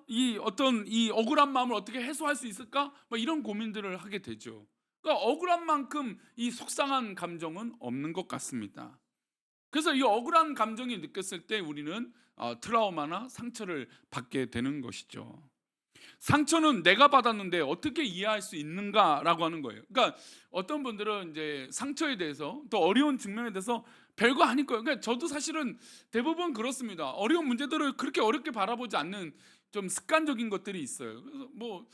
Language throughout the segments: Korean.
이 어떤 이 억울한 마음을 어떻게 해소할 수 있을까? 뭐 이런 고민들을 하게 되죠. 그러니까 억울한 만큼 이 속상한 감정은 없는 것 같습니다. 그래서 이 억울한 감정이 느꼈을 때 우리는 트라우마나 상처를 받게 되는 것이죠. 상처는 내가 받았는데 어떻게 이해할 수 있는가라고 하는 거예요. 그러니까 어떤 분들은 이제 상처에 대해서 또 어려운 측면에 대해서 별거 아닐 거예요. 그러니까 저도 사실은 대부분 그렇습니다. 어려운 문제들을 그렇게 어렵게 바라보지 않는 좀 습관적인 것들이 있어요. 그래서 뭐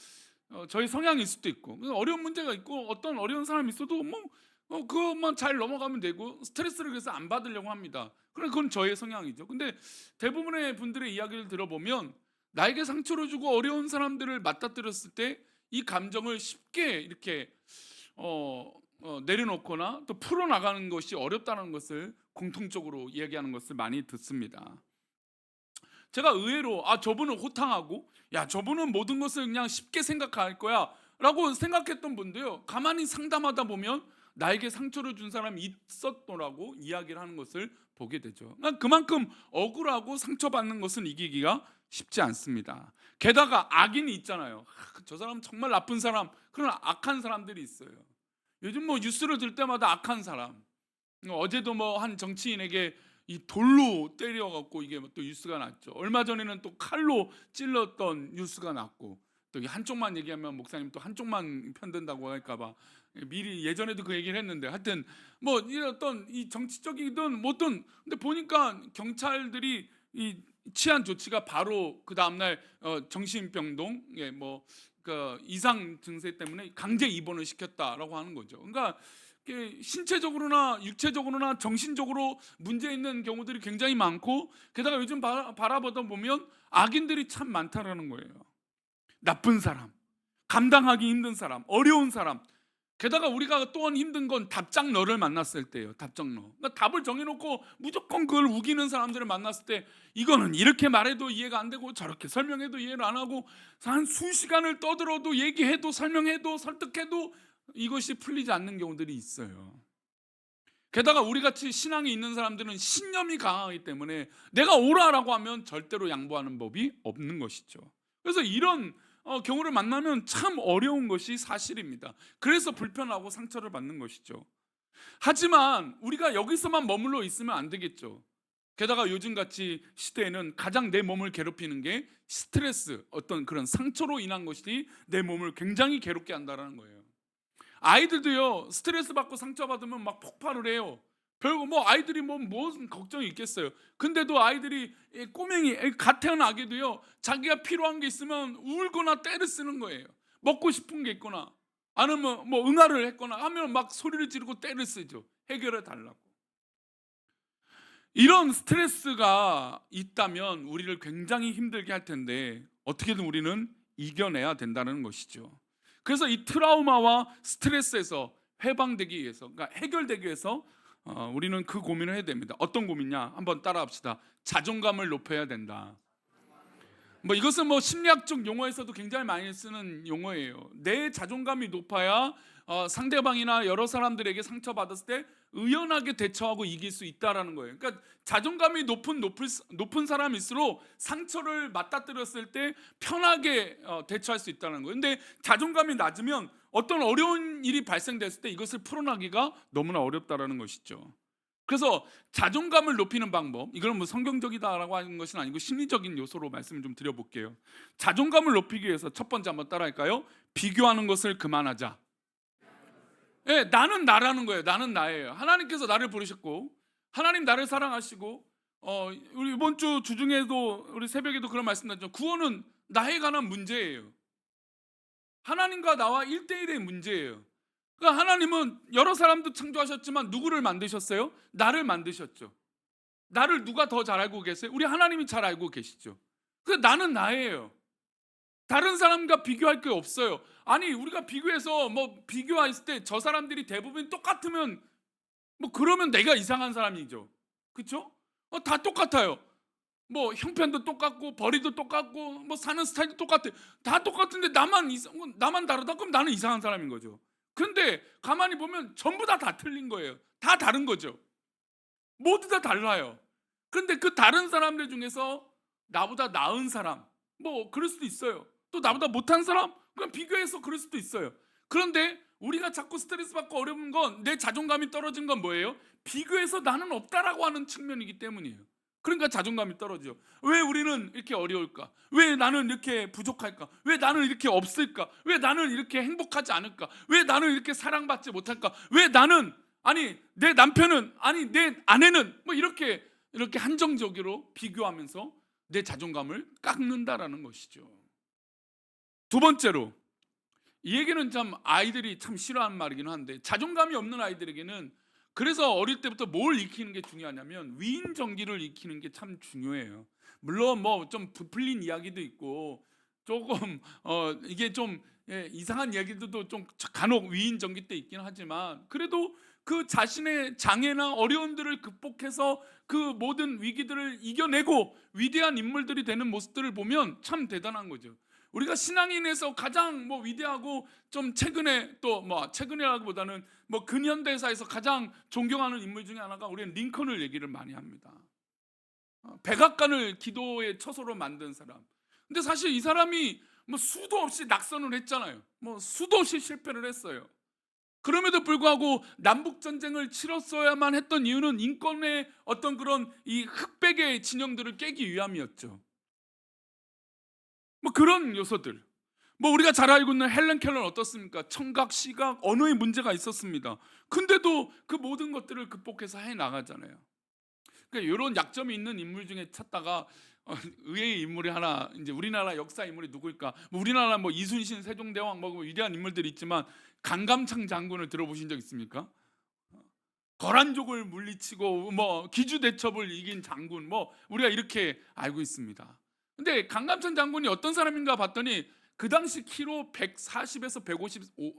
저희 성향일 수도 있고, 그래서 어려운 문제가 있고 어떤 어려운 사람이 있어도 뭐 그것만 잘 넘어가면 되고 스트레스를 그래서 안 받으려고 합니다. 그럼 그건 저의 성향이죠. 근데 대부분의 분들의 이야기를 들어보면 나에게 상처를 주고 어려운 사람들을 맞닥뜨렸을 때 이 감정을 쉽게 이렇게 내려놓거나 또 풀어나가는 것이 어렵다는 것을 공통적으로 이야기하는 것을 많이 듣습니다. 제가 의외로 저분은 호탕하고 야 저분은 모든 것을 그냥 쉽게 생각할 거야 라고 생각했던 분도요, 가만히 상담하다 보면 나에게 상처를 준 사람이 있었더라고 이야기를 하는 것을 보게 되죠. 그러니까 그만큼 억울하고 상처받는 것은 이기기가 쉽지 않습니다. 게다가 악인이 있잖아요. 저 사람 정말 나쁜 사람, 그런 악한 사람들이 있어요. 요즘 뭐 뉴스를 들 때마다 악한 사람, 어제도 뭐 한 정치인에게 이 돌로 때려갖고 이게 또 뉴스가 났죠. 얼마 전에는 또 칼로 찔렀던 뉴스가 났고, 또 한쪽만 얘기하면 목사님 또 한쪽만 편든다고 할까봐 미리 예전에도 그 얘기를 했는데, 하여튼 뭐 이런 어떤 이 정치적이든 뭐든, 근데 보니까 경찰들이 이 취한 조치가 바로 그 다음날 정신병동 그 이상 증세 때문에 강제 입원을 시켰다라고 하는 거죠. 그러니까 신체적으로나 육체적으로나 정신적으로 문제 있는 경우들이 굉장히 많고, 게다가 요즘 바라보다 보면 악인들이 참 많다라는 거예요. 나쁜 사람, 감당하기 힘든 사람, 어려운 사람. 게다가 우리가 또한 힘든 건 답장너를 만났을 때예요. 답장너. 그러니까 답을 정해놓고 무조건 그걸 우기는 사람들을 만났을 때, 이거는 이렇게 말해도 이해가 안 되고 저렇게 설명해도 이해를 안 하고 한 수시간을 떠들어도 얘기해도 설명해도 설득해도 이것이 풀리지 않는 경우들이 있어요. 게다가 우리같이 신앙이 있는 사람들은 신념이 강하기 때문에 내가 오라라고 하면 절대로 양보하는 법이 없는 것이죠. 그래서 이런 경우를 만나면 참 어려운 것이 사실입니다. 그래서 불편하고 상처를 받는 것이죠. 하지만 우리가 여기서만 머물러 있으면 안 되겠죠. 게다가 요즘같이 시대에는 가장 내 몸을 괴롭히는 게 스트레스, 어떤 그런 상처로 인한 것이 내 몸을 굉장히 괴롭게 한다는 거예요. 아이들도요, 스트레스 받고 상처받으면 막 폭발을 해요. 별거 뭐 아이들이 뭐 무슨 걱정이 있겠어요. 근데도 아이들이 꼬맹이 갓 태어난 아기도요, 자기가 필요한 게 있으면 울거나 떼를 쓰는 거예요. 먹고 싶은 게 있거나 아니면 뭐 응아를 했거나 하면 막 소리를 지르고 떼를 쓰죠. 해결해 달라고. 이런 스트레스가 있다면 우리를 굉장히 힘들게 할 텐데 어떻게든 우리는 이겨내야 된다는 것이죠. 그래서 이 트라우마와 스트레스에서 해방되기 위해서, 그러니까 해결되기 위해서 우리는 그 고민을 해야 됩니다. 어떤 고민이냐? 한번 따라합시다. 자존감을 높여야 된다. 뭐 이것은 뭐 심리학적 용어에서도 굉장히 많이 쓰는 용어예요. 내 자존감이 높아야 상대방이나 여러 사람들에게 상처받았을 때 의연하게 대처하고 이길 수 있다라는 거예요. 그러니까 자존감이 높은 사람일수록 상처를 맞닥뜨렸을 때 편하게 대처할 수 있다는 거예요. 근데 자존감이 낮으면 어떤 어려운 일이 발생됐을 때 이것을 풀어나기가 너무나 어렵다라는 것이죠. 그래서 자존감을 높이는 방법, 이건 뭐 성경적이다라고 하는 것은 아니고 심리적인 요소로 말씀을 좀 드려볼게요. 자존감을 높이기 위해서 첫 번째 한번 따라할까요? 비교하는 것을 그만하자. 예, 나는 나라는 거예요. 나는 나예요. 하나님께서 나를 부르셨고 하나님 나를 사랑하시고 우리 이번 주 주중에도 우리 새벽에도 그런 말씀 나죠. 구원은 나에 관한 문제예요. 하나님과 나와 1대1의 문제예요. 그러니까 하나님은 여러 사람도 창조하셨지만 누구를 만드셨어요? 나를 만드셨죠. 나를 누가 더 잘 알고 계세요? 우리 하나님이 잘 알고 계시죠. 그 나는 나예요. 다른 사람과 비교할 게 없어요. 아니 우리가 비교해서 뭐 비교했을 때 저 사람들이 대부분 똑같으면 뭐 그러면 내가 이상한 사람이죠. 그렇죠? 다 똑같아요. 뭐 형편도 똑같고 벌이도 똑같고 뭐 사는 스타일도 똑같아. 다 똑같은데 나만 다르다? 그럼 나는 이상한 사람인 거죠. 근데 가만히 보면 전부 다 틀린 거예요. 다 다른 거죠. 모두 다 달라요. 그런데 그 다른 사람들 중에서 나보다 나은 사람, 뭐 그럴 수도 있어요. 또 나보다 못한 사람? 그럼 비교해서 그럴 수도 있어요. 그런데 우리가 자꾸 스트레스 받고 어려운 건, 내 자존감이 떨어진 건 뭐예요? 비교해서 나는 없다라고 하는 측면이기 때문이에요. 그러니까 자존감이 떨어져. 왜 우리는 이렇게 어려울까? 왜 나는 이렇게 부족할까? 왜 나는 이렇게 없을까? 왜 나는 이렇게 행복하지 않을까? 왜 나는 이렇게 사랑받지 못할까? 왜 나는, 아니 내 남편은, 아니 내 아내는, 뭐 이렇게 한정적으로 비교하면서 내 자존감을 깎는다라는 것이죠. 두 번째로, 이 얘기는 참 아이들이 참 싫어하는 말이긴 한데, 자존감이 없는 아이들에게는, 그래서 어릴 때부터 뭘 익히는 게 중요하냐면 위인 정기를 익히는 게 참 중요해요. 물론 뭐 좀 부풀린 이야기도 있고 조금 이게 좀 이상한 얘기들도 좀 간혹 위인 정기 때 있긴 하지만, 그래도 그 자신의 장애나 어려움들을 극복해서 그 모든 위기들을 이겨내고 위대한 인물들이 되는 모습들을 보면 참 대단한 거죠. 우리가 신앙인에서 가장 뭐 위대하고 좀 최근에, 또 뭐 최근이라기보다는 뭐 근현대사에서 가장 존경하는 인물 중에 하나가, 우리는 링컨을 얘기를 많이 합니다. 백악관을 기도의 처소로 만든 사람. 근데 사실 이 사람이 뭐 수도 없이 낙선을 했잖아요. 뭐 수도 없이 실패를 했어요. 그럼에도 불구하고 남북 전쟁을 치렀어야만 했던 이유는 인권의 어떤 그런 이 흑백의 진영들을 깨기 위함이었죠. 뭐 그런 요소들. 뭐 우리가 잘 알고 있는 헬렌 켈러는 어떻습니까? 청각, 시각, 언어의 문제가 있었습니다. 근데도 그 모든 것들을 극복해서 해 나가잖아요. 그러니까 이런 약점이 있는 인물 중에 찾다가 의외의 인물이 하나, 이제 우리나라 역사 인물이 누구일까? 뭐 우리나라 뭐 이순신, 세종대왕 뭐 위대한 인물들이 있지만, 강감창 장군을 들어보신 적 있습니까? 거란족을 물리치고 뭐 기주대첩을 이긴 장군, 뭐 우리가 이렇게 알고 있습니다. 근데 강감찬 장군이 어떤 사람인가 봤더니 그 당시 키로 140에서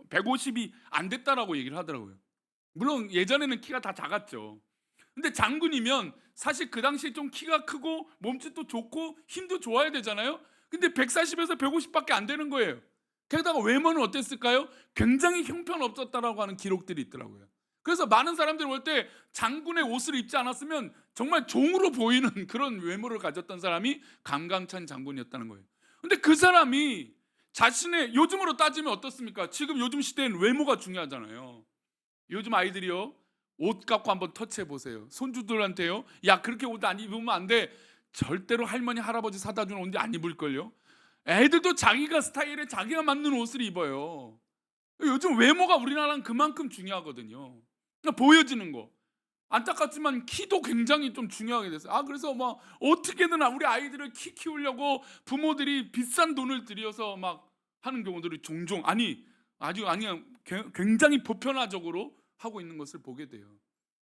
150이 안 됐다라고 얘기를 하더라고요. 물론 예전에는 키가 다 작았죠. 근데 장군이면 사실 그 당시에 좀 키가 크고 몸짓도 좋고 힘도 좋아야 되잖아요. 근데 140에서 150밖에 안 되는 거예요. 게다가 외모는 어땠을까요? 굉장히 형편없었다라고 하는 기록들이 있더라고요. 그래서 많은 사람들이 볼 때 장군의 옷을 입지 않았으면 정말 종으로 보이는 그런 외모를 가졌던 사람이 강감찬 장군이었다는 거예요. 근데 그 사람이 자신의, 요즘으로 따지면 어떻습니까? 지금 요즘 시대엔 외모가 중요하잖아요. 요즘 아이들이요, 옷 갖고 한번 터치해 보세요. 손주들한테요, 야 그렇게 옷 안 입으면 안 돼. 절대로 할머니 할아버지 사다 준 옷 안 입을걸요. 애들도 자기가 스타일에 자기가 맞는 옷을 입어요. 요즘 외모가 우리나라는 그만큼 중요하거든요. 그러니까 보여지는 거. 안타깝지만 키도 굉장히 좀 중요하게 됐어요. 그래서 막 어떻게든 우리 아이들을 키 키우려고 부모들이 비싼 돈을 들여서 막 하는 경우들이 종종, 아니 굉장히 보편화적으로 하고 있는 것을 보게 돼요.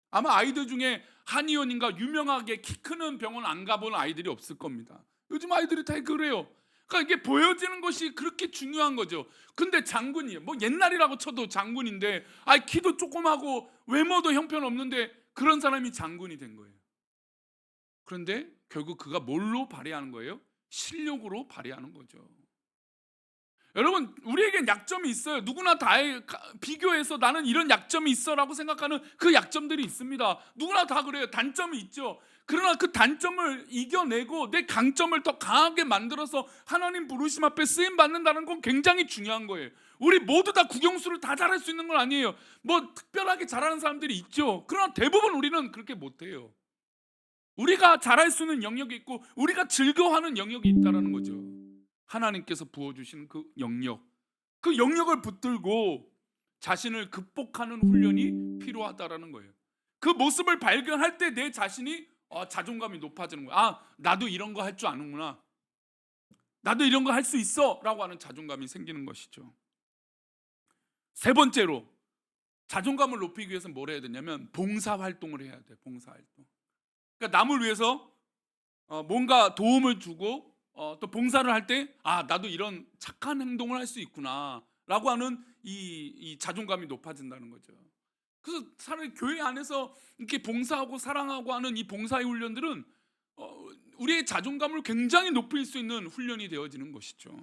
아마 아이들 중에 한의원인가 유명하게 키 크는 병원 안 가본 아이들이 없을 겁니다. 요즘 아이들이 다 그래요. 그러니까 이게 보여지는 것이 그렇게 중요한 거죠. 근데 장군이에요. 뭐 옛날이라고 쳐도 장군인데, 키도 조그마고 외모도 형편없는데 그런 사람이 장군이 된 거예요. 그런데 결국 그가 뭘로 발휘하는 거예요? 실력으로 발휘하는 거죠. 여러분, 우리에겐 약점이 있어요. 누구나 다 비교해서 나는 이런 약점이 있어라고 생각하는 그 약점들이 있습니다. 누구나 다 그래요. 단점이 있죠. 그러나 그 단점을 이겨내고 내 강점을 더 강하게 만들어서 하나님 부르심 앞에 쓰임 받는다는 건 굉장히 중요한 거예요. 우리 모두 다 국영수를 다 잘할 수 있는 건 아니에요. 뭐 특별하게 잘하는 사람들이 있죠. 그러나 대부분 우리는 그렇게 못해요. 우리가 잘할 수 있는 영역이 있고 우리가 즐거워하는 영역이 있다는 거죠. 하나님께서 부어주신 그 영역을 붙들고 자신을 극복하는 훈련이 필요하다라는 거예요. 그 모습을 발견할 때 내 자신이 자존감이 높아지는 거예요. 나도 이런 거 할 줄 아는구나, 나도 이런 거 할 수 있어 라고 하는 자존감이 생기는 것이죠. 세 번째로, 자존감을 높이기 위해서 뭘 해야 되냐면 봉사활동을 해야 돼요. 봉사활동. 그러니까 남을 위해서 뭔가 도움을 주고 또 봉사를 할 때 나도 이런 착한 행동을 할 수 있구나 라고 하는 이 자존감이 높아진다는 거죠. 그래서 사실 교회 안에서 이렇게 봉사하고 사랑하고 하는 이 봉사의 훈련들은 우리의 자존감을 굉장히 높일 수 있는 훈련이 되어지는 것이죠.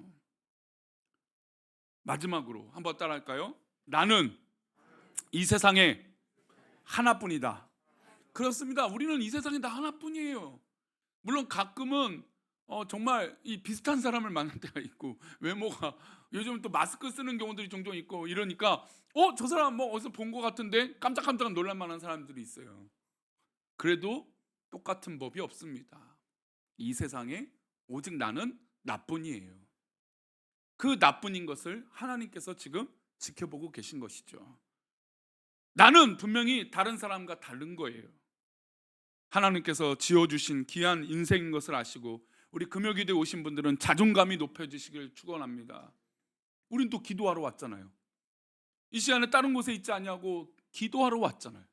마지막으로 한번 따라할까요? 나는 이 세상에 하나뿐이다. 그렇습니다. 우리는 이 세상에 다 하나뿐이에요. 물론 가끔은 정말 이 비슷한 사람을 만날 때가 있고, 외모가 요즘 또 마스크 쓰는 경우들이 종종 있고 이러니까 저 사람 뭐 어디서 본 것 같은데 깜짝깜짝 놀랄 만한 사람들이 있어요. 그래도 똑같은 법이 없습니다. 이 세상에 오직 나는 나뿐이에요. 그 나뿐인 것을 하나님께서 지금 지켜보고 계신 것이죠. 나는 분명히 다른 사람과 다른 거예요. 하나님께서 지어주신 귀한 인생인 것을 아시고, 우리 금요기도에 오신 분들은 자존감이 높여지시길 축원합니다. 우린 또 기도하러 왔잖아요. 이 시간에 다른 곳에 있지 않냐고, 기도하러 왔잖아요.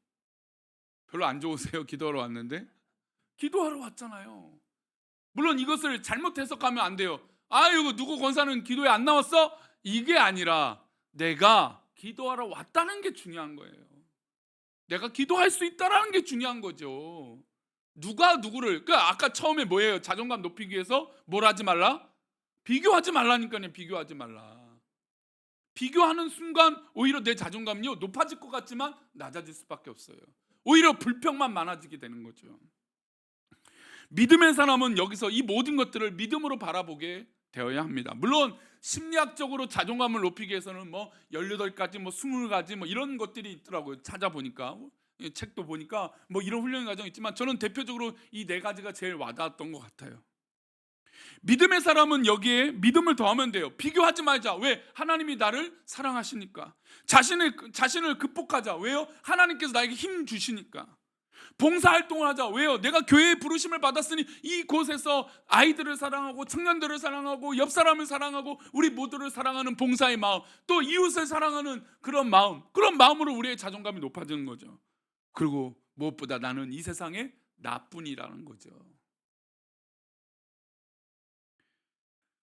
별로 안 좋으세요? 기도하러 왔는데? 기도하러 왔잖아요. 물론 이것을 잘못 해석하면 안 돼요. 이거 누구 권사는 기도에 안 나왔어? 이게 아니라 내가 기도하러 왔다는 게 중요한 거예요. 내가 기도할 수 있다는 게 중요한 거죠. 누가 누구를, 아까 처음에 뭐예요? 자존감 높이기 위해서 뭘 하지 말라? 비교하지 말라니까요. 비교하지 말라. 비교하는 순간 오히려 내 자존감이요 높아질 것 같지만 낮아질 수밖에 없어요. 오히려 불평만 많아지게 되는 거죠. 믿음의 사람은 여기서 이 모든 것들을 믿음으로 바라보게 되어야 합니다. 물론 심리학적으로 자존감을 높이기 위해서는 18가지 20가지 이런 것들이 있더라고요. 찾아보니까 책도 보니까 이런 훈련 과정이 있지만, 저는 대표적으로 이 4가지가 제일 와닿았던 것 같아요. 믿음의 사람은 여기에 믿음을 더하면 돼요. 비교하지 말자. 왜? 하나님이 나를 사랑하시니까. 자신을 극복하자. 왜요? 하나님께서 나에게 힘 주시니까. 봉사활동을 하자. 왜요? 내가 교회에 부르심을 받았으니 이곳에서 아이들을 사랑하고 청년들을 사랑하고 옆 사람을 사랑하고 우리 모두를 사랑하는 봉사의 마음, 또 이웃을 사랑하는 그런 마음으로 우리의 자존감이 높아지는 거죠. 그리고 무엇보다 나는 이 세상에 나뿐이라는 거죠.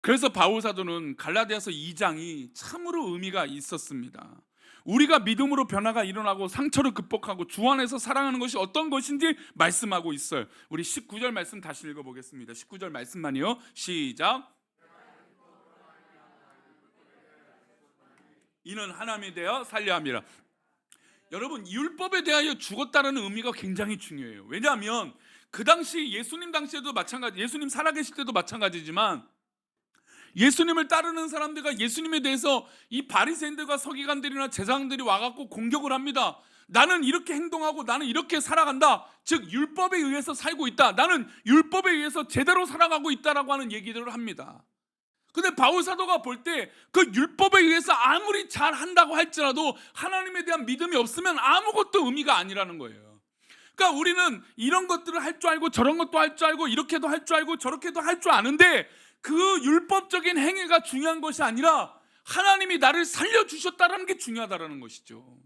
그래서 바울 사도는 갈라디아서 2장이 참으로 의미가 있었습니다. 우리가 믿음으로 변화가 일어나고 상처를 극복하고 주 안에서 사랑하는 것이 어떤 것인지 말씀하고 있어요. 우리 19절 말씀 다시 읽어보겠습니다. 19절 말씀만이요. 시작. 이는 하나님에 대하여 살려 함이라. 여러분, 율법에 대하여 죽었다는 의미가 굉장히 중요해요. 왜냐하면 그 당시 예수님 당시에도 마찬가지, 예수님 살아계실 때도 마찬가지지만, 예수님을 따르는 사람들과 예수님에 대해서 이 바리새인들과 서기관들이나 제사장들이 와갖고 공격을 합니다. 나는 이렇게 행동하고 나는 이렇게 살아간다. 즉 율법에 의해서 살고 있다. 나는 율법에 의해서 제대로 살아가고 있다라고 하는 얘기들을 합니다. 근데 바울 사도가 볼 때 그 율법에 의해서 아무리 잘한다고 할지라도 하나님에 대한 믿음이 없으면 아무것도 의미가 아니라는 거예요. 그러니까 우리는 이런 것들을 할 줄 알고 저런 것도 할 줄 알고 이렇게도 할 줄 알고 저렇게도 할 줄 아는데, 그 율법적인 행위가 중요한 것이 아니라 하나님이 나를 살려주셨다는 게 중요하다는 것이죠.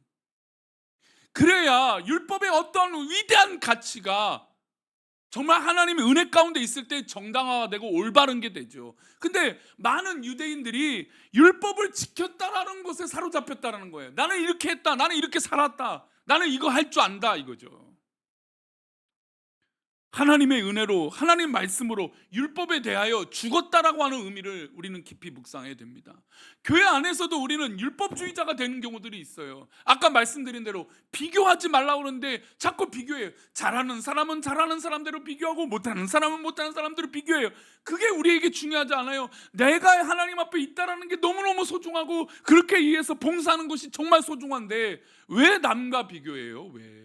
그래야 율법의 어떤 위대한 가치가 정말 하나님의 은혜 가운데 있을 때 정당화가 되고 올바른 게 되죠. 근데 많은 유대인들이 율법을 지켰다라는 것에 사로잡혔다는 거예요. 나는 이렇게 했다, 나는 이렇게 살았다, 나는 이거 할 줄 안다, 이거죠. 하나님의 은혜로, 하나님 말씀으로 율법에 대하여 죽었다라고 하는 의미를 우리는 깊이 묵상해야 됩니다. 교회 안에서도 우리는 율법주의자가 되는 경우들이 있어요. 아까 말씀드린 대로 비교하지 말라고 그러는데 자꾸 비교해요. 잘하는 사람은 잘하는 사람대로 비교하고 못하는 사람은 못하는 사람대로 비교해요. 그게 우리에게 중요하지 않아요. 내가 하나님 앞에 있다라는 게 너무너무 소중하고, 그렇게 위해서 봉사하는 것이 정말 소중한데 왜 남과 비교해요? 왜?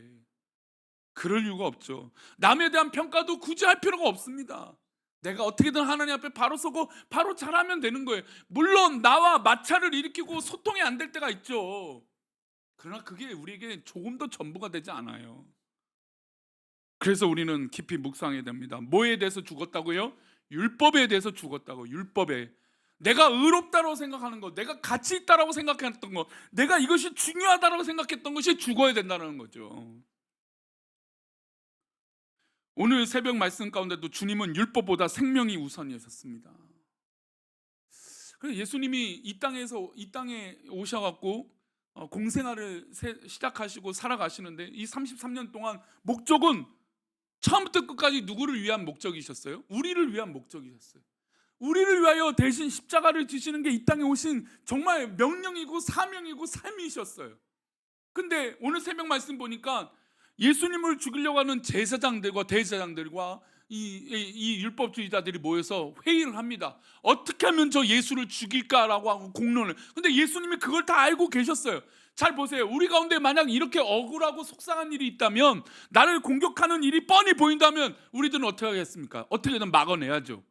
그럴 이유가 없죠. 남에 대한 평가도 굳이 할 필요가 없습니다. 내가 어떻게든 하나님 앞에 바로 서고 바로 잘하면 되는 거예요. 물론 나와 마찰을 일으키고 소통이 안 될 때가 있죠. 그러나 그게 우리에게 조금 더 전부가 되지 않아요. 그래서 우리는 깊이 묵상해야 됩니다. 뭐에 대해서 죽었다고요? 율법에 대해서 죽었다고. 율법에 내가 의롭다고 생각하는 것, 내가 가치 있다고 생각했던 것, 내가 이것이 중요하다고 생각했던 것이 죽어야 된다는 거죠. 오늘 새벽 말씀 가운데도 주님은 율법보다 생명이 우선이셨습니다. 그래서 예수님이 이 땅에 오셔갖고 공생활을 시작하시고 살아가시는데, 이 33년 동안 목적은 처음부터 끝까지 누구를 위한 목적이셨어요? 우리를 위한 목적이셨어요. 우리를 위하여 대신 십자가를 지시는 게 이 땅에 오신 정말 명령이고 사명이고 삶이셨어요. 근데 오늘 새벽 말씀 보니까 예수님을 죽이려고 하는 제사장들과 대제사장들과 이 율법주의자들이 모여서 회의를 합니다. 어떻게 하면 저 예수를 죽일까라고 하고 공론을. 근데 예수님이 그걸 다 알고 계셨어요. 잘 보세요. 우리 가운데 만약 이렇게 억울하고 속상한 일이 있다면, 나를 공격하는 일이 뻔히 보인다면 우리들은 어떻게 하겠습니까? 어떻게든 막아내야죠.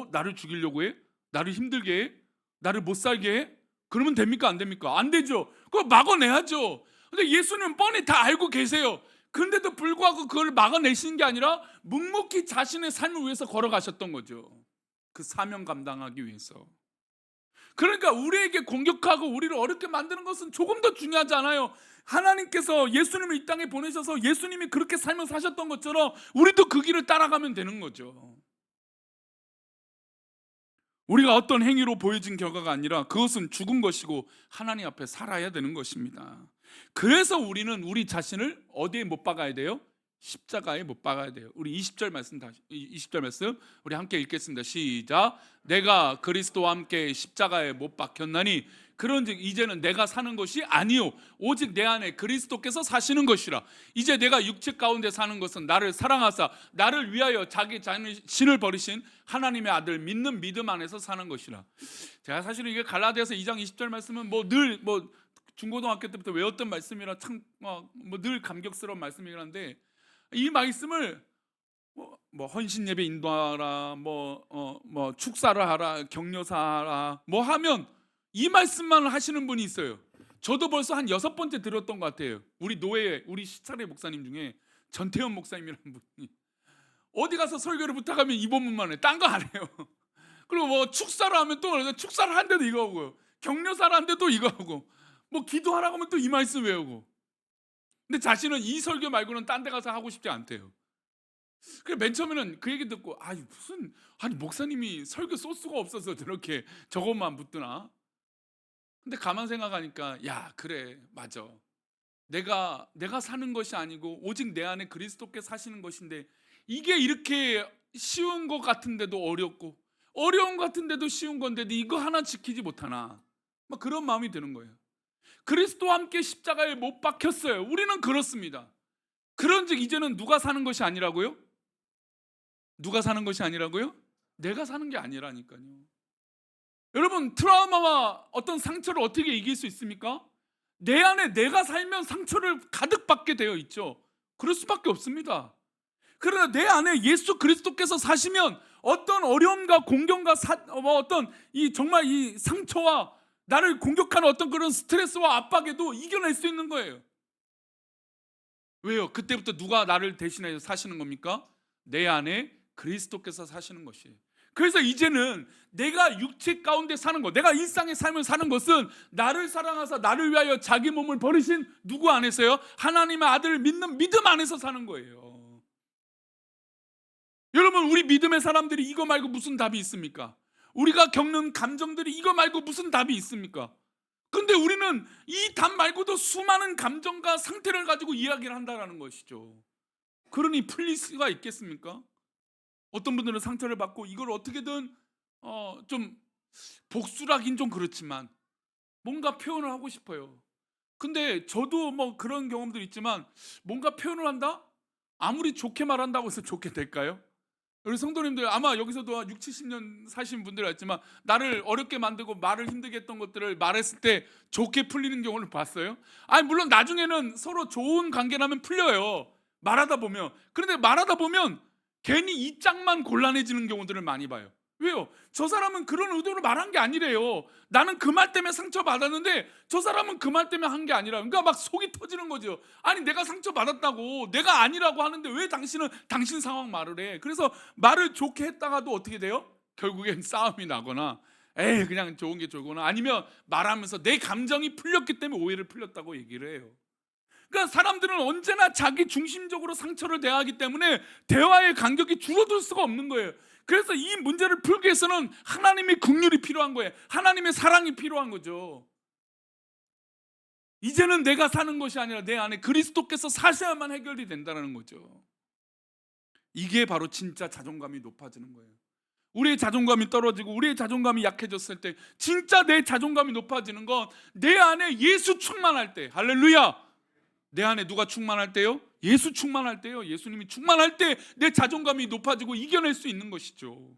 나를 죽이려고 해? 나를 힘들게 해? 나를 못 살게 해? 그러면 됩니까? 안 됩니까? 안 되죠. 그거 막아내야죠. 근데 예수님은 뻔히 다 알고 계세요. 그런데도 불구하고 그걸 막아내시는 게 아니라 묵묵히 자신의 삶을 위해서 걸어가셨던 거죠. 그 사명 감당하기 위해서. 그러니까 우리에게 공격하고 우리를 어렵게 만드는 것은 조금 더 중요하지 않아요. 하나님께서 예수님을 이 땅에 보내셔서 예수님이 그렇게 삶을 사셨던 것처럼 우리도 그 길을 따라가면 되는 거죠. 우리가 어떤 행위로 보여진 결과가 아니라 그것은 죽은 것이고 하나님 앞에 살아야 되는 것입니다. 그래서 우리는 우리 자신을 어디에 못 박아야 돼요? 십자가에 못 박아야 돼요. 우리 20절 말씀 우리 함께 읽겠습니다. 시작. 내가 그리스도와 함께 십자가에 못 박혔나니 그런즉 이제는 내가 사는 것이 아니요 오직 내 안에 그리스도께서 사시는 것이라. 이제 내가 육체 가운데 사는 것은 나를 사랑하사 나를 위하여 자기 자신을 버리신 하나님의 아들 믿는 믿음 안에서 사는 것이라. 제가 사실은 이게 갈라디아서 2장 20절 말씀은 늘 중고등학교 때부터 외웠던 말씀이라 참 늘 감격스러운 말씀이긴 한데, 이 말씀을 헌신 예배 인도하라, 축사를 하라, 격려사하라 하면 이 말씀만 하시는 분이 있어요. 저도 벌써 한 6번째 들었던 것 같아요. 우리 노예, 우리 시찰의 목사님 중에 전태현 목사님이라는 분이 어디 가서 설교를 부탁하면 이 본문만 해. 딴 거 안 해요. 그리고 축사를 하면 또 축사를 한데도 이거 하고요. 격려사를 한데도 또 이거 하고, 기도하라고 하면 또 이 말씀 외우고. 근데 자신은 이 설교 말고는 딴 데 가서 하고 싶지 않대요. 그래 맨 처음에는 그 얘기 듣고 목사님이 설교 소스가 없어서 저렇게 저것만 묻더나. 근데 가만 생각하니까 야 그래 맞아. 내가 사는 것이 아니고 오직 내 안에 그리스도께 사시는 것인데, 이게 이렇게 쉬운 것 같은데도 어렵고 어려운 것 같은데도 쉬운 건데도 이거 하나 지키지 못하나, 그런 마음이 드는 거예요. 그리스도와 함께 십자가에 못 박혔어요. 우리는 그렇습니다. 그런즉 이제는 누가 사는 것이 아니라고요? 누가 사는 것이 아니라고요? 내가 사는 게 아니라니까요. 여러분, 트라우마와 어떤 상처를 어떻게 이길 수 있습니까? 내 안에 내가 살면 상처를 가득 받게 되어 있죠. 그럴 수밖에 없습니다. 그러나 내 안에 예수 그리스도께서 사시면 어떤 어려움과 공경과 정말 이 상처와 나를 공격하는 어떤 그런 스트레스와 압박에도 이겨낼 수 있는 거예요. 왜요? 그때부터 누가 나를 대신해서 사시는 겁니까? 내 안에 그리스도께서 사시는 것이에요. 그래서 이제는 내가 육체 가운데 사는 것, 내가 일상의 삶을 사는 것은 나를 사랑하사 나를 위하여 자기 몸을 버리신 누구 안에서요? 하나님의 아들을 믿는 믿음 안에서 사는 거예요. 여러분, 우리 믿음의 사람들이 이거 말고 무슨 답이 있습니까? 우리가 겪는 감정들이 이거 말고 무슨 답이 있습니까? 근데 우리는 이 답 말고도 수많은 감정과 상태를 가지고 이야기를 한다는 것이죠. 그러니 풀릴 수가 있겠습니까? 어떤 분들은 상처를 받고 이걸 어떻게든 좀 복수라긴 좀 그렇지만 뭔가 표현을 하고 싶어요. 근데 저도 그런 경험도 있지만 뭔가 표현을 한다? 아무리 좋게 말한다고 해서 좋게 될까요? 우리 성도님들 아마 여기서도 6, 70년 사신 분들 있지만 나를 어렵게 만들고 말을 힘들게 했던 것들을 말했을 때 좋게 풀리는 경우를 봤어요? 물론 나중에는 서로 좋은 관계라면 풀려요. 말하다 보면. 그런데 말하다 보면 괜히 이 짝만 곤란해지는 경우들을 많이 봐요. 왜요? 저 사람은 그런 의도로 말한 게 아니래요. 나는 그 말 때문에 상처받았는데 저 사람은 그 말 때문에 한 게 아니라, 그러니까 막 속이 터지는 거죠. 내가 상처받았다고, 내가 아니라고 하는데 왜 당신은 당신 상황 말을 해? 그래서 말을 좋게 했다가도 어떻게 돼요? 결국엔 싸움이 나거나 그냥 좋은 게 좋거나, 아니면 말하면서 내 감정이 풀렸기 때문에 오해를 풀렸다고 얘기를 해요. 그러니까 사람들은 언제나 자기 중심적으로 상처를 대하기 때문에 대화의 간격이 줄어들 수가 없는 거예요. 그래서 이 문제를 풀기 위해서는 하나님의 긍휼이 필요한 거예요. 하나님의 사랑이 필요한 거죠. 이제는 내가 사는 것이 아니라 내 안에 그리스도께서 사셔야만 해결이 된다는 거죠. 이게 바로 진짜 자존감이 높아지는 거예요. 우리의 자존감이 떨어지고 우리의 자존감이 약해졌을 때, 진짜 내 자존감이 높아지는 건 내 안에 예수 충만할 때. 할렐루야. 내 안에 누가 충만할 때요? 예수 충만할 때요. 예수님이 충만할 때 내 자존감이 높아지고 이겨낼 수 있는 것이죠.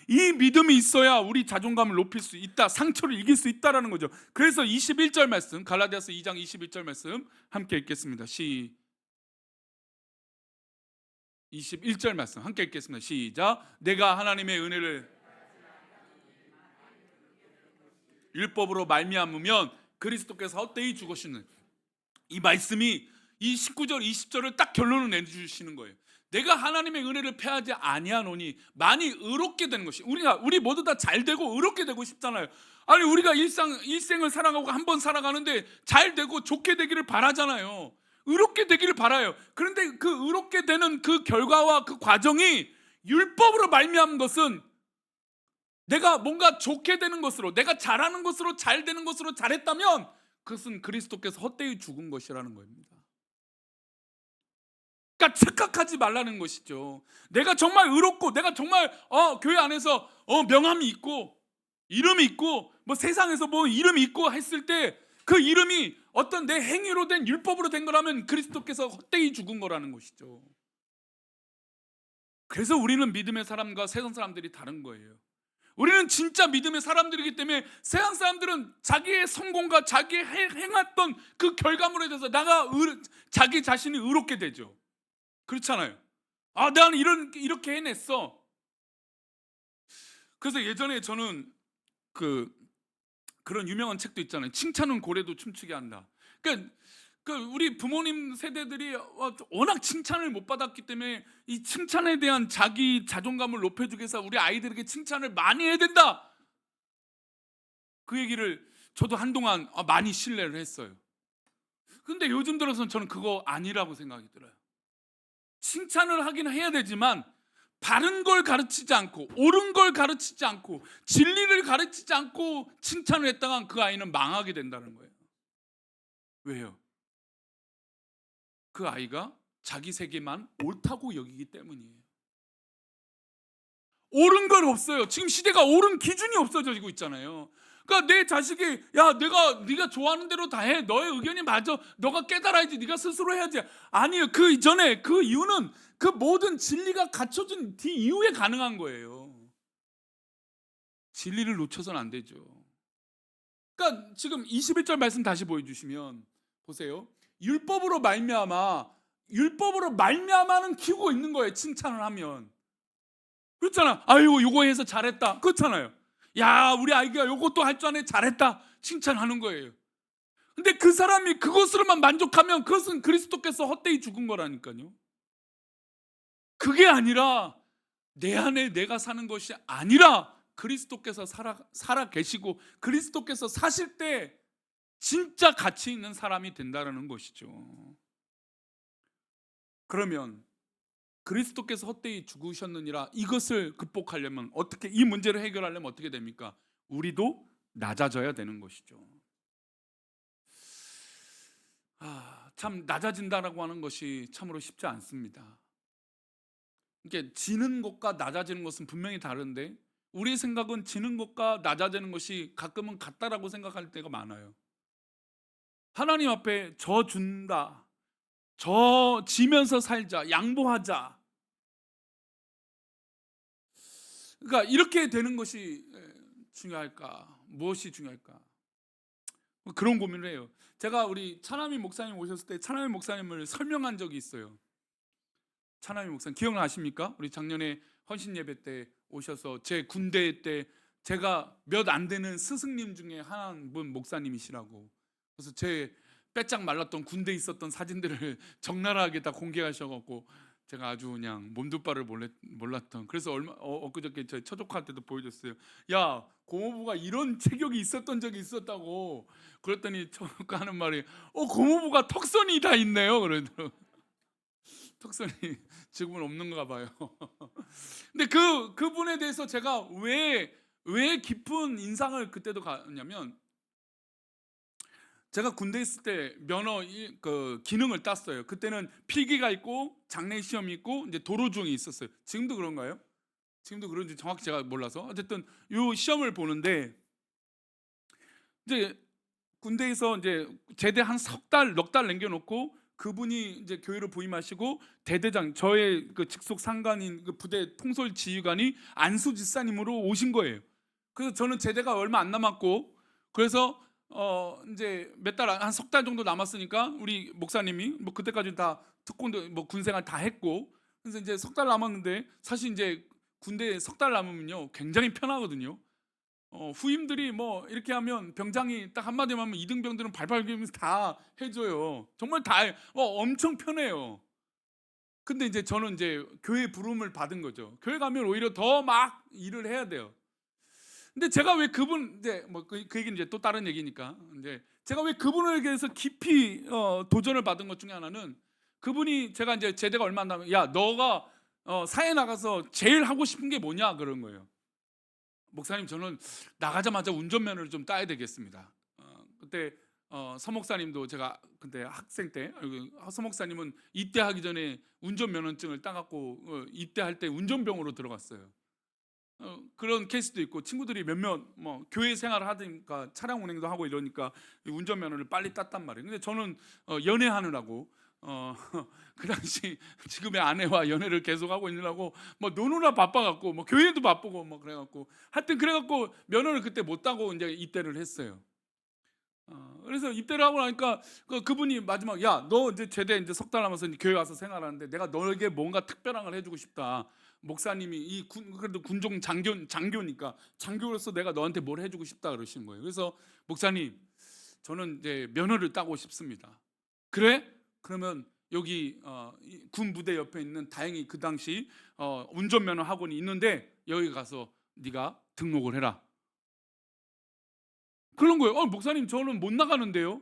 이 믿음이 있어야 우리 자존감을 높일 수 있다, 상처를 이길 수 있다라는 거죠. 그래서 21절 말씀, 갈라디아서 2장 21절 말씀 함께 읽겠습니다. 21절 말씀 함께 읽겠습니다. 시작. 내가 하나님의 은혜를 율법으로 말미암으면 그리스도께서 헛되이 죽으시는, 이 말씀이 이 19절 20절을 딱 결론을 내주시는 거예요. 내가 하나님의 은혜를 패하지 아니하노니 많이 의롭게 되는 것이, 우리 모두 다 잘 되고 의롭게 되고 싶잖아요. 아니 우리가 일생을 살아가고 한 번 살아가는데 잘 되고 좋게 되기를 바라잖아요. 의롭게 되기를 바라요. 그런데 그 의롭게 되는 그 결과와 그 과정이 율법으로 말미암은 것은 내가 뭔가 좋게 되는 것으로, 내가 잘하는 것으로, 잘 되는 것으로 잘했다면 그것은 그리스도께서 헛되이 죽은 것이라는 겁니다. 그러니까 착각하지 말라는 것이죠. 내가 정말 의롭고, 내가 정말 교회 안에서 명함이 있고 이름이 있고 뭐 세상에서 뭐 이름이 있고 했을 때 그 이름이 어떤 내 행위로 된 율법으로 된 거라면 그리스도께서 헛되이 죽은 거라는 것이죠. 그래서 우리는 믿음의 사람과 세상 사람들이 다른 거예요. 우리는 진짜 믿음의 사람들이기 때문에 세상 사람들은 자기의 성공과 자기 행했던 그 결과물에 대해서 자기 자신이 의롭게 되죠. 그렇잖아요. 나는 이렇게 해냈어. 그래서 예전에 저는 그런 유명한 책도 있잖아요. 칭찬은 고래도 춤추게 한다. 그러니까 우리 부모님 세대들이 워낙 칭찬을 못 받았기 때문에 이 칭찬에 대한 자기 자존감을 높여주기 위해서 우리 아이들에게 칭찬을 많이 해야 된다, 그 얘기를 저도 한동안 많이 신뢰를 했어요. 근데 요즘 들어서는 저는 그거 아니라고 생각이 들어요. 칭찬을 하긴 해야 되지만 바른 걸 가르치지 않고, 옳은 걸 가르치지 않고, 진리를 가르치지 않고 칭찬을 했다간 그 아이는 망하게 된다는 거예요. 왜요? 그 아이가 자기 세계만 옳다고 여기기 때문이에요. 옳은 건 없어요. 지금 시대가 옳은 기준이 없어지고 있잖아요. 그러니까 내 자식이 네가 좋아하는 대로 다 해. 너의 의견이 맞아. 너가 깨달아야지. 네가 스스로 해야지. 아니에요. 그 이전에 그 이유는 그 모든 진리가 갖춰진 뒤 이후에 가능한 거예요. 진리를 놓쳐서는 안 되죠. 그러니까 지금 21절 말씀 다시 보여주시면 보세요. 율법으로 말미암아는 키우고 있는 거예요. 칭찬을 하면. 그렇잖아. 아유 요거 해서 잘했다. 그렇잖아요. 야 우리 아이가 요것도 할 줄 아네, 잘했다, 칭찬하는 거예요. 근데 그 사람이 그것으로만 만족하면 그것은 그리스도께서 헛되이 죽은 거라니까요. 그게 아니라 내 안에 내가 사는 것이 아니라 그리스도께서 살아 계시고 그리스도께서 사실 때 진짜 가치 있는 사람이 된다는 것이죠. 그러면 그리스도께서 헛되이 죽으셨느니라, 이것을 극복하려면 어떻게, 이 문제를 해결하려면 어떻게 됩니까? 우리도 낮아져야 되는 것이죠. 참 낮아진다라고 하는 것이 참으로 쉽지 않습니다. 이게 지는 것과 낮아지는 것은 분명히 다른데 우리의 생각은 지는 것과 낮아지는 것이 가끔은 같다라고 생각할 때가 많아요. 하나님 앞에 져준다, 지면서 살자, 양보하자, 그러니까 이렇게 되는 것이 중요할까? 무엇이 중요할까? 그런 고민을 해요. 제가 우리 차남희 목사님 오셨을 때 차남희 목사님을 설명한 적이 있어요. 차남희 목사님 기억나십니까? 우리 작년에 헌신 예배 때 오셔서 제 군대 때 제가 몇 안 되는 스승님 중에 한 분 목사님이시라고. 그래서 제 빼짝 말랐던 군대에 있었던 사진들을 적나라하게 다 공개하셔갖고 제가 아주 그냥 몸둘바를 몰랐던. 그래서 엊그저께 저희 처조카한테도 보여줬어요. 야 고모부가 이런 체격이 있었던 적이 있었다고. 그랬더니 처조카 하는 말이 고모부가 턱선이 다 있네요 그러더라고요. 턱선이 지금은 없는가 봐요. 근데 그분에 대해서 제가 왜 깊은 인상을 그때도 갖냐면, 제가 군대 있을 때 면허 기능을 땄어요. 그때는 필기가 있고 장례 시험이 있고 이제 도로중이 있었어요. 지금도 그런가요? 지금도 그런지 정확히 제가 몰라서 어쨌든 요 시험을 보는데, 이제 군대에서 이제 제대 한 석 달, 넉 달 남겨놓고 그분이 이제 교회로 부임하시고 대대장, 저의 그 직속 상관인 그 부대 통솔 지휘관이 안수 집사님으로 오신 거예요. 그래서 저는 제대가 얼마 안 남았고, 그래서 이제 몇 달, 한 석 달 정도 남았으니까 우리 목사님이 뭐 그때까지 다 특공대 뭐 군생활 다 했고, 그래서 이제 석 달 남았는데, 사실 이제 군대 석 달 남으면요 굉장히 편하거든요. 후임들이 뭐 이렇게 하면 병장이 딱 한마디만 하면 이등병들은 발발 뛰면서 다 해줘요. 정말 다 엄청 편해요. 근데 이제 저는 이제 교회 부름을 받은 거죠. 교회 가면 오히려 더 막 일을 해야 돼요. 근데 제가 왜 그분, 이제 뭐 그 얘기는 이제 또 다른 얘기니까, 이제 제가 왜 그분에게 대해서 깊이 도전을 받은 것 중에 하나는, 그분이 제가 이제 제대가 얼마 안 남으면 야 너가 사회 나가서 제일 하고 싶은 게 뭐냐 그런 거예요. 목사님 저는 나가자마자 운전면허를 좀 따야 되겠습니다. 그때 서목사님도 제가 그때 학생 때, 서목사님은 입대하기 전에 운전면허증을 따갖고 입대할 때 운전병으로 들어갔어요. 그런 케이스도 있고, 친구들이 몇몇 뭐 교회 생활을 하니까 차량 운행도 하고 이러니까 운전면허를 빨리 땄단 말이에요. 근데 저는 연애하느라고 그 당시 지금의 아내와 연애를 계속하고 있느라고 뭐 노느라 바빠갖고 뭐 교회도 바쁘고 뭐 그래갖고, 하여튼 그래갖고 면허를 그때 못 따고 이제 입대를 했어요. 그래서 입대를 하고 나니까 그분이 마지막, 야 너 이제 제대 이제 석 달 남아서 이제 교회 와서 생활하는데 내가 너에게 뭔가 특별한 걸 해주고 싶다. 목사님이 그래도 군종 장교니까 장교로서 내가 너한테 뭘 해주고 싶다 그러시는 거예요. 그래서 목사님 저는 이제 면허를 따고 싶습니다. 그래? 그러면 여기 군 부대 옆에 있는, 다행히 그 당시 운전면허 학원이 있는데 여기 가서 네가 등록을 해라. 그런 거예요. 목사님 저는 못 나가는데요.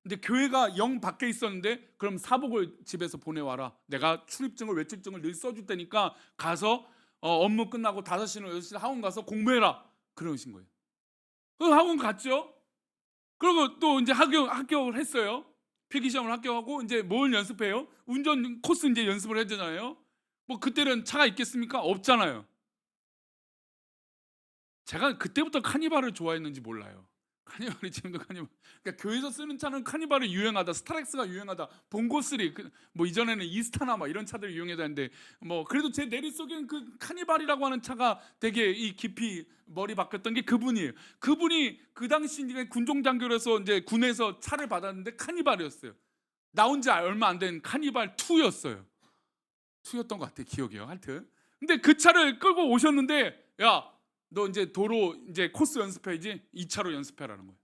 근데 교회가 영 밖에 있었는데, 그럼 사복을 집에서 보내와라. 내가 출입증을 외출증을 늘 써줄 테니까 가서 업무 끝나고 5시나 6시 학원 가서 공부해라. 그러신 거예요. 그 학원 갔죠. 그리고 또 이제 합격을 했어요. 필기시험을 합격하고 이제 뭘 연습해요? 운전 코스 이제 연습을 해야 되잖아요. 뭐 그때는 차가 있겠습니까? 없잖아요. 제가 그때부터 카니발을 좋아했는지 몰라요. 카니발이 지금도 카니발. 그러니까 교회에서 쓰는 차는 카니발이 유행하다, 스타렉스가 유행하다, 봉고3, 뭐 이전에는 이스타나 막 이런 차들이 유행했다는데, 뭐 그래도 제 내리 속에는 그 카니발이라고 하는 차가 되게 이 깊이 머리 박혔던 게 그분이에요. 그분이 그 당시 군종 장교로서 이제 군에서 차를 받았는데 카니발이었어요. 나온 지 얼마 안 된 카니발 2였어요. 2였던 것 같아, 기억이요. 하여튼. 근데 그 차를 끌고 오셨는데, 야 너 이제 도로 이제 코스 연습해야지, 2차로 연습해라는 거예요.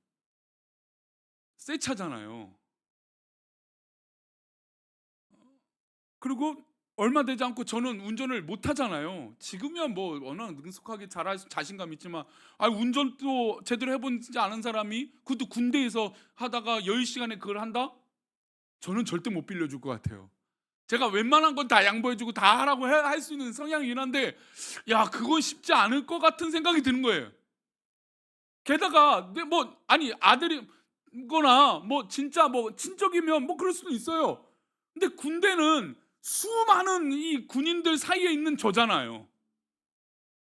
새 차잖아요. 그리고 얼마 되지 않고 저는 운전을 못 하잖아요. 지금이야 뭐 워낙 능숙하게 잘할 자신감 있지만, 운전도 제대로 해보지 않은 사람이, 그것도 군대에서 하다가 10시간에 그걸 한다? 저는 절대 못 빌려줄 것 같아요. 제가 웬만한 건 다 양보해주고 다 하라고 할 수 있는 성향이긴 한데, 야 그건 쉽지 않을 것 같은 생각이 드는 거예요. 게다가 뭐 아니 아들이거나 뭐 진짜 뭐 친척이면 뭐 그럴 수도 있어요. 근데 군대는 수많은 이 군인들 사이에 있는 저잖아요.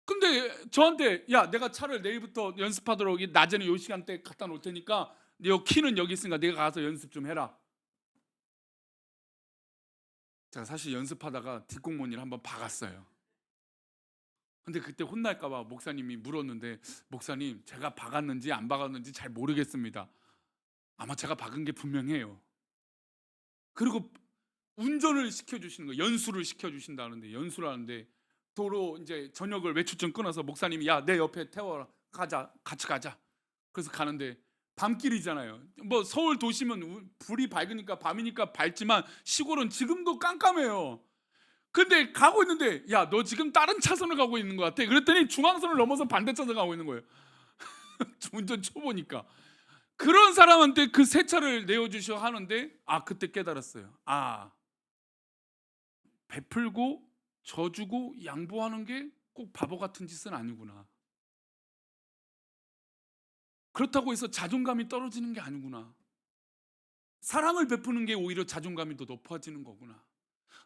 근데 저한테 야 내가 차를 내일부터 연습하도록 낮에는 요 시간대 갖다 놓을 테니까 너 키는 여기 있으니까 내가 가서 연습 좀 해라. 제가 사실 연습하다가 뒷공무니를 한번 박았어요. 근데 그때 혼날까봐 목사님이 물었는데, 목사님 제가 박았는지 안 박았는지 잘 모르겠습니다. 아마 제가 박은 게 분명해요. 그리고 운전을 시켜주시는 거예요. 연수를 시켜주신다는데, 연수를 하는데 도로 이제 저녁을 외출증 끊어서 목사님이 야 내 옆에 태워라, 가자, 같이 가자. 그래서 가는데 밤길이잖아요. 뭐 서울 도시면 불이 밝으니까 밤이니까 밝지만 시골은 지금도 깜깜해요. 근데 가고 있는데 야 너 지금 다른 차선을 가고 있는 것 같아. 그랬더니 중앙선을 넘어서 반대차선 가고 있는 거예요. 운전 초보니까. 그런 사람한테 그 새 차를 내어주셔 하는데, 그때 깨달았어요. 베풀고 져주고 양보하는 게 꼭 바보 같은 짓은 아니구나. 그렇다고 해서 자존감이 떨어지는 게 아니구나. 사랑을 베푸는 게 오히려 자존감이 더 높아지는 거구나.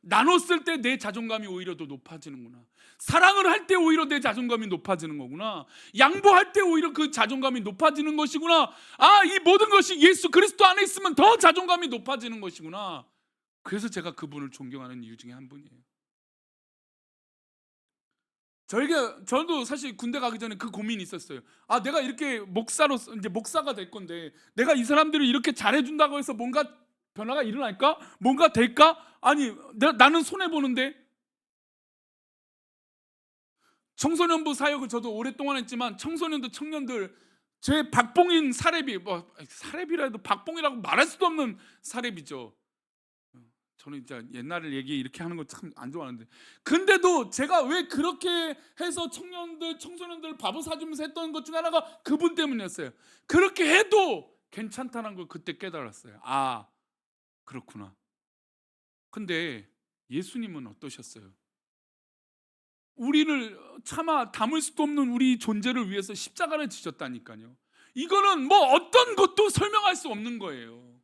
나눴을 때 내 자존감이 오히려 더 높아지는구나. 사랑을 할 때 오히려 내 자존감이 높아지는 거구나. 양보할 때 오히려 그 자존감이 높아지는 것이구나. 아, 이 모든 것이 예수 그리스도 안에 있으면 더 자존감이 높아지는 것이구나. 그래서 제가 그분을 존경하는 이유 중에 한 분이에요. 저도 사실 군대 가기 전에 그 고민이 있었어요. 아, 내가 이렇게 이제 목사가 될 건데 내가 이 사람들을 이렇게 잘해준다고 해서 뭔가 변화가 일어날까? 뭔가 될까? 아니, 나는 손해보는데. 청소년부 사역을 저도 오랫동안 했지만 청소년들, 청년들, 제 박봉인 사례비, 사례비라 해도 박봉이라고 말할 수도 없는 사례비죠. 저는 진짜 옛날을 이렇게 하는 거 참 안 좋아하는데, 근데도 제가 왜 그렇게 해서 청년들, 청소년들 밥을 사주면서 했던 것 중에 하나가 그분 때문이었어요. 그렇게 해도 괜찮다는 걸 그때 깨달았어요. 아, 그렇구나. 근데 예수님은 어떠셨어요? 우리를 차마 담을 수도 없는 우리 존재를 위해서 십자가를 지셨다니까요. 이거는 뭐 어떤 것도 설명할 수 없는 거예요.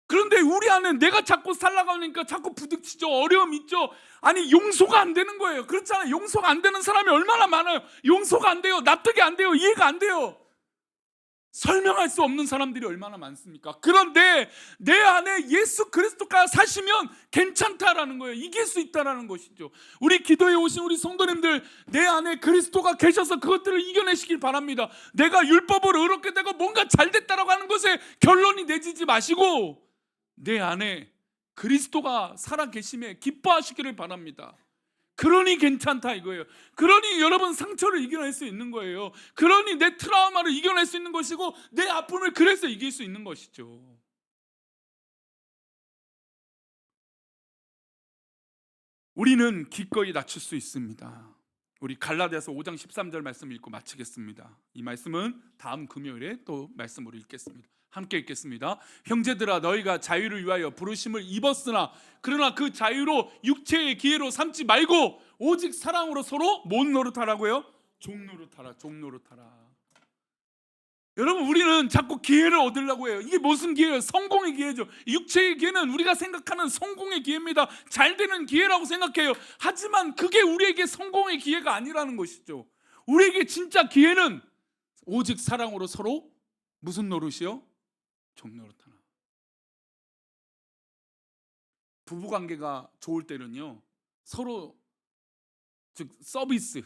그런데 우리 안에 내가 자꾸 살아가니까 자꾸 부딪히죠. 어려움 있죠. 아니, 용서가 안 되는 거예요. 그렇잖아요. 용서가 안 되는 사람이 얼마나 많아요. 용서가 안 돼요. 납득이 안 돼요. 이해가 안 돼요. 설명할 수 없는 사람들이 얼마나 많습니까? 그런데 내 안에 예수 그리스도가 사시면 괜찮다라는 거예요. 이길 수 있다라는 것이죠. 우리 기도에 오신 우리 성도님들, 내 안에 그리스도가 계셔서 그것들을 이겨내시길 바랍니다. 내가 율법을 의롭게 되고 뭔가 잘 됐다라고 하는 것에 결론이 내지지 마시고 내 안에 그리스도가 살아계심에 기뻐하시기를 바랍니다. 그러니 괜찮다 이거예요. 그러니 여러분 상처를 이겨낼 수 있는 거예요. 그러니 내 트라우마를 이겨낼 수 있는 것이고 내 아픔을 그래서 이길 수 있는 것이죠. 우리는 기꺼이 낮출 수 있습니다. 우리 갈라디아서 5장 13절 말씀 읽고 마치겠습니다. 이 말씀은 다음 금요일에 또 말씀으로 읽겠습니다. 함께 읽겠습니다. 형제들아, 너희가 자유를 위하여 부르심을 입었으나 그러나 그 자유로 육체의 기회로 삼지 말고 오직 사랑으로 서로 뭔 노릇하라고요? 종노릇하라. 종노릇하라. 여러분, 우리는 자꾸 기회를 얻으려고 해요. 이게 무슨 기회예요? 성공의 기회죠. 육체의 기회는 우리가 생각하는 성공의 기회입니다. 잘 되는 기회라고 생각해요. 하지만 그게 우리에게 성공의 기회가 아니라는 것이죠. 우리에게 진짜 기회는 오직 사랑으로 서로 무슨 노릇이요? 종노릇하나. 부부관계가 좋을 때는요, 서로 즉 서비스,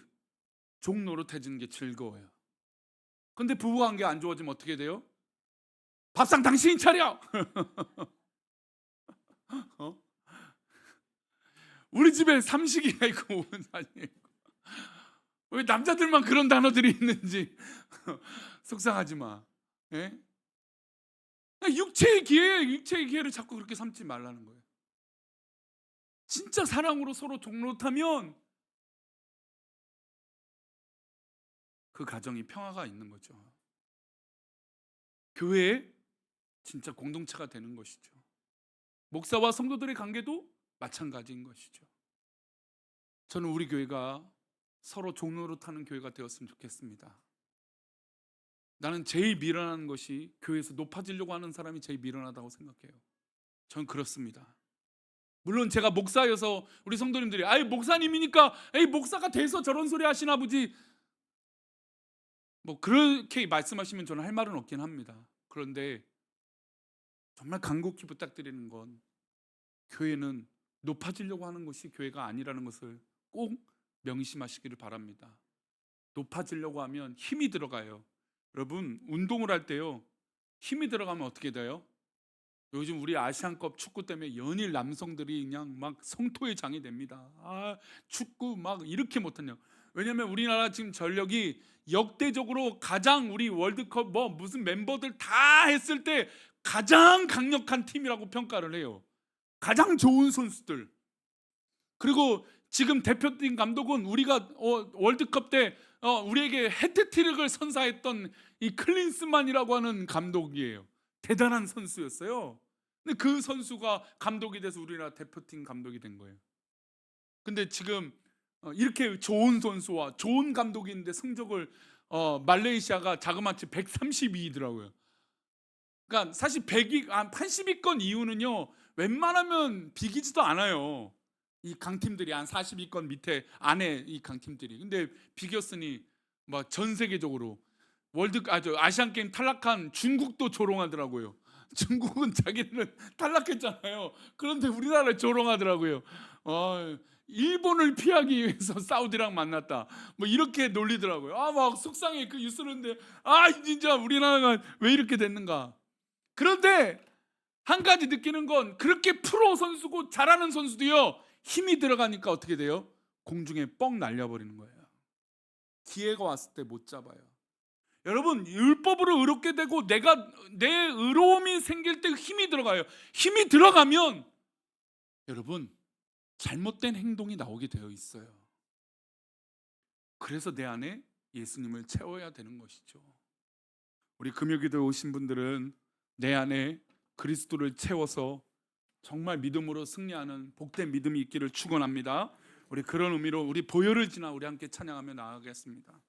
종노릇해지는 게 즐거워요. 근데 부부관계가 안 좋아지면 어떻게 돼요? 밥상 당신이 차려. 우리 집에 삼식이가 있고 오은산이 있고, 왜 남자들만 그런 단어들이 있는지 속상하지 마. 예? 육체의 기회를 자꾸 그렇게 삼지 말라는 거예요. 진짜 사랑으로 서로 종노릇하면 그 가정이 평화가 있는 거죠. 교회에 진짜 공동체가 되는 것이죠. 목사와 성도들의 관계도 마찬가지인 것이죠. 저는 우리 교회가 서로 종노릇하는 교회가 되었으면 좋겠습니다. 나는 제일 미련한 것이 교회에서 높아지려고 하는 사람이 제일 미련하다고 생각해요. 전 그렇습니다. 물론 제가 목사여서 우리 성도님들이 아이 목사님이니까 에이 목사가 돼서 저런 소리 하시나 보지, 뭐 그렇게 말씀하시면 저는 할 말은 없긴 합니다. 그런데 정말 간곡히 부탁드리는 건 교회는 높아지려고 하는 것이 교회가 아니라는 것을 꼭 명심하시기를 바랍니다. 높아지려고 하면 힘이 들어가요. 여러분, 운동을 할 때요, 힘이 들어가면 어떻게 돼요? 요즘 우리 아시안컵 축구 때문에 연일 남성들이 그냥 막 성토의 장이 됩니다. 아, 축구 막 이렇게 못하냐. 왜냐면 우리나라 지금 전력이 역대적으로 가장, 우리 월드컵 뭐 무슨 멤버들 다 했을 때 가장 강력한 팀이라고 평가를 해요. 가장 좋은 선수들. 그리고 지금 대표팀 감독은 우리가 월드컵 때 우리에게 해트트릭을 선사했던 이 클린스만이라고 하는 감독이에요. 대단한 선수였어요. 근데 그 선수가 감독이 돼서 우리나라 대표팀 감독이 된 거예요. 근데 지금 이렇게 좋은 선수와 좋은 감독이 있는데 성적을 말레이시아가 자그마치 132위더라고요. 그러니까 사실 80위권 이유는요, 웬만하면 비기지도 않아요. 이 강팀들이 한 40위권 밑에 안에 이 강팀들이. 근데 비겼으니 막 전 세계적으로 아시안 게임 탈락한 중국도 조롱하더라고요. 중국은 자기는 탈락했잖아요. 그런데 우리나라를 조롱하더라고요. 일본을 피하기 위해서 사우디랑 만났다. 뭐 이렇게 놀리더라고요. 막 속상해 그 뉴스는데 진짜 우리나라가 왜 이렇게 됐는가. 그런데 한 가지 느끼는 건 그렇게 프로 선수고 잘하는 선수도요. 힘이 들어가니까 어떻게 돼요? 공중에 뻥 날려버리는 거예요. 기회가 왔을 때 못 잡아요. 여러분 율법으로 의롭게 되고 내 의로움이 생길 때 힘이 들어가요. 힘이 들어가면 여러분 잘못된 행동이 나오게 되어 있어요. 그래서 내 안에 예수님을 채워야 되는 것이죠. 우리 금요기도 오신 분들은 내 안에 그리스도를 채워서 정말 믿음으로 승리하는 복된 믿음이 있기를 축원합니다. 우리 그런 의미로 우리 보혈을 지나 우리 함께 찬양하며 나아가겠습니다.